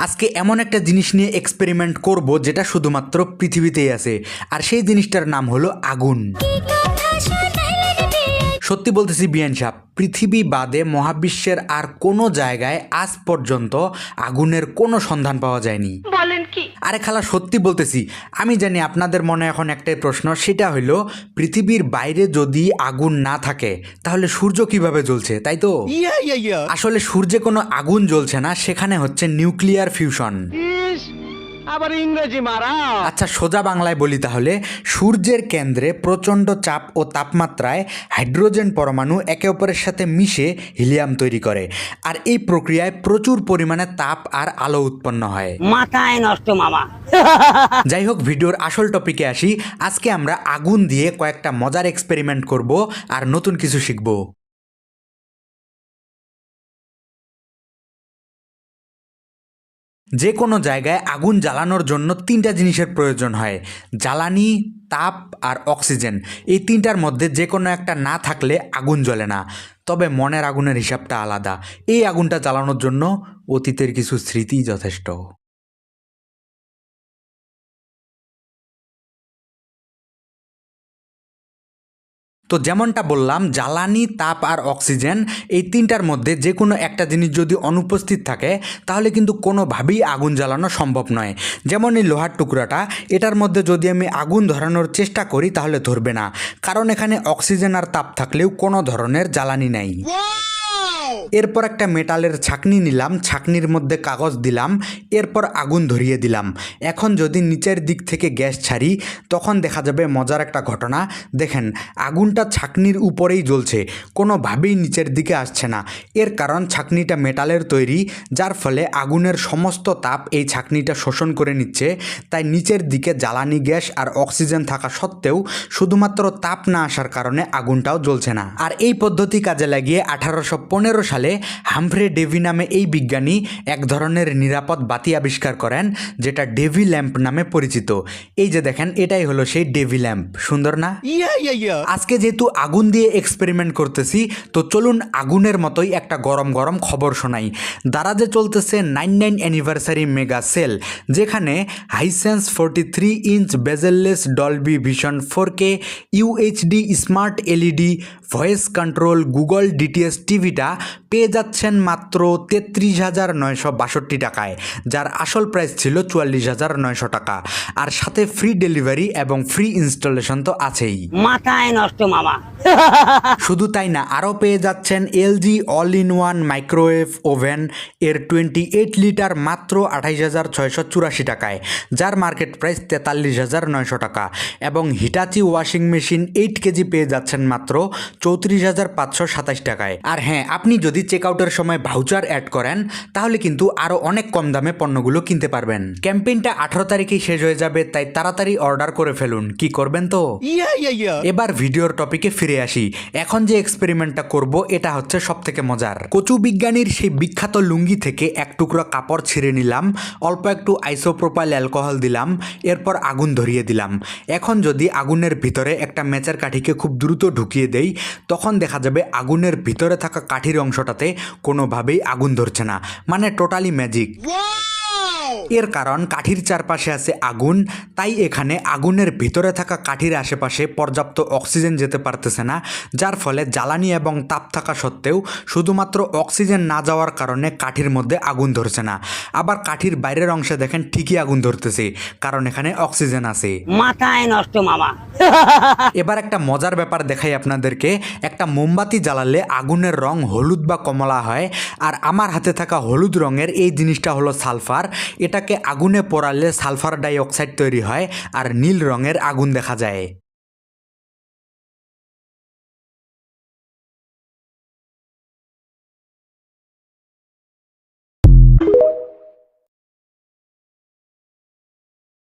আজকে এমন একটা জিনিস নিয়ে এক্সপেরিমেন্ট করব যেটা শুধুমাত্র পৃথিবীতেই আছে, আর সেই জিনিসটার নাম হলো আগুন। সত্যি বলতেছি বিয়ান সাহেব, পৃথিবী বাদে মহাবিশ্বের আর কোনো জায়গায় আজ পর্যন্ত আগুনের কোনো সন্ধান পাওয়া যায়নি। বলেন কি? আরে খালা, সত্যি বলতেছি। আমি জানি আপনাদের মনে এখন একটাই প্রশ্ন, সেটা হইল পৃথিবীর বাইরে যদি আগুন না থাকে তাহলে সূর্য কিভাবে জ্বলছে, তাই তো? আসলে সূর্যে কোনো আগুন জ্বলছে না, সেখানে হচ্ছে নিউক্লিয়ার ফিউশন। আবার ইংরেজি মারা। আচ্ছা, সোজা বাংলায় বলি তাহলে, সূর্যের কেন্দ্রে প্রচণ্ড চাপ ও তাপমাত্রায় হাইড্রোজেন পরমাণু একে অপরের সাথে মিশে হিলিয়াম তৈরি করে, আর এই প্রক্রিয়ায় প্রচুর পরিমাণে তাপ আর আলো উৎপন্ন হয়। মাথায় নষ্ট মামা। যাই হোক, ভিডিওর আসল টপিকে আসি। আজকে আমরা আগুন দিয়ে কয়েকটা মজার এক্সপেরিমেন্ট করব আর নতুন কিছু শিখব। যে কোনো জায়গায় আগুন জ্বালানোর জন্য তিনটা জিনিসের প্রয়োজন হয়: জ্বালানি, তাপ আর অক্সিজেন। এই তিনটার মধ্যে যে কোনো একটা না থাকলে আগুন জ্বলে না। তবে মনের আগুনের হিসাবটা আলাদা। এই আগুনটা জ্বালানোর জন্য অতীতের কিছু স্মৃতিই যথেষ্ট। তো যেমনটা বললাম, জ্বালানি, তাপ আর অক্সিজেন, এই তিনটার মধ্যে যে কোনো একটা জিনিস যদি অনুপস্থিত থাকে তাহলে কিন্তু কোনোভাবেই আগুন জ্বালানো সম্ভব নয়। যেমন এই লোহার টুকরাটা, এটার মধ্যে যদি আমি আগুন ধরানোর চেষ্টা করি তাহলে ধরবে না, কারণ এখানে অক্সিজেন আর তাপ থাকলেও কোনো ধরনের জ্বালানি নাই। এরপর একটা মেটালের ছাঁকনি নিলাম, ছাঁকনির মধ্যে কাগজ দিলাম, এরপর আগুন ধরিয়ে দিলাম। এখন যদি নিচের দিক থেকে গ্যাস ছাড়ি তখন দেখা যাবে মজার একটা ঘটনা। দেখেন, আগুনটা ছাঁকনির উপরেই জ্বলছে, কোনোভাবেই নিচের দিকে আসছে না। এর কারণ ছাঁকনিটা মেটালের তৈরি, যার ফলে আগুনের সমস্ত তাপ এই ছাঁকনিটা শোষণ করে নিচ্ছে। তাই নিচের দিকে জ্বালানি গ্যাস আর অক্সিজেন থাকা সত্ত্বেও শুধুমাত্র তাপ না আসার কারণে আগুনটাও জ্বলছে না। আর এই পদ্ধতি কাজে লাগিয়ে 1815 সালে হামফ্রে ডেভি নামে এই বিজ্ঞানী এক ধরনের নিরাপদ বাতি আবিষ্কার করেন, যেটা ডেভি ল্যাম্প নামে পরিচিত। এই যে দেখেন, এটাই হলো সেই ডেভি ল্যাম্প। সুন্দর না? আজকে যেহেতু আগুন দিয়ে এক্সপেরিমেন্ট করতেছি, তো চলুন আগুনের মতোই একটা গরম গরম খবর শোনাই। দারাজে চলতেছে 99 অ্যানিভার্সারি মেগা সেল, যেখানে Hisense 43 inch bezel-less Dolby vision 4K UHD smart LED voice control Google DTS টিভিটা পেয়ে যাচ্ছেন মাত্র 33,962 টাকায়, যার আসল প্রাইস ছিল 44,900 টাকা। আর সাথে ফ্রি ডেলিভারি এবং ফ্রি ইনস্টলেশন তো আছেই। মাথায় নষ্ট মামা। শুধু তাই না, আরও পেয়ে যাচ্ছেন LG all in one microwave oven এর 28 লিটার মাত্র 28,684 টাকায়, যার মার্কেট প্রাইস 43,900 টাকা। এবং হিটাচি ওয়াশিং মেশিন 8 কেজি পেয়ে যাচ্ছেন মাত্র 34,527 টাকায়। আর হ্যাঁ, আপনি যদি চেক আউটের সময় ভাউচার অ্যাড করেন তাহলে কিন্তু আরও অনেক কম দামে পণ্যগুলো কিনতে পারবেন। ক্যাম্পেইনটা 18 তারিখেই শেষ হয়ে যাবে, তাই তাড়াতাড়ি অর্ডার করে ফেলুন। কি করবেন তো? এবার ভিডিওর টপিকে ফিরে আসি। এখন যে এক্সপেরিমেন্টটা করব এটা হচ্ছে সবথেকে মজার। কচু বিজ্ঞানীর সেই বিখ্যাত লুঙ্গি থেকে এক টুকরো কাপড় ছিঁড়ে নিলাম, অল্প একটু আইসোপ্রোপাইল অ্যালকোহল দিলাম, এরপর আগুন ধরিয়ে দিলাম। এখন যদি আগুনের ভিতরে একটা ম্যাচের কাঠিকে খুব দ্রুত ঢুকিয়ে দেই, তখন দেখা যাবে আগুনের ভিতরে থাকা কাঠির অংশটাতে কোনোভাবেই আগুন ধরছে না, মানে টোটালি ম্যাজিক। এর কারণ কাঠির চারপাশে আছে আগুন, তাই এখানে আগুনের ভিতরে থাকা কাঠির আশেপাশে পর্যাপ্ত অক্সিজেন যেতে পারতেছে না, যার ফলে জ্বালানি এবং তাপ থাকা সত্ত্বেও শুধুমাত্র অক্সিজেন না যাওয়ার কারণে কাঠির মধ্যে আগুন ধরছে না। আবার কাঠির বাইরের অংশে দেখেন ঠিকই আগুন ধরতেছে, কারণ এখানে অক্সিজেন আছে। মাথায় নষ্ট মামা। এবার একটা মজার ব্যাপার দেখাই আপনাদেরকে। একটা মোমবাতি জ্বালালে আগুনের রং হলুদ বা কমলা হয়, আর আমার হাতে থাকা হলুদ রঙের এই জিনিসটা হলো সালফার। এটাকে আগুনে পোড়ালে সালফার ডাই অক্সাইড তৈরি হয় আর নীল রঙের আগুন দেখা যায়।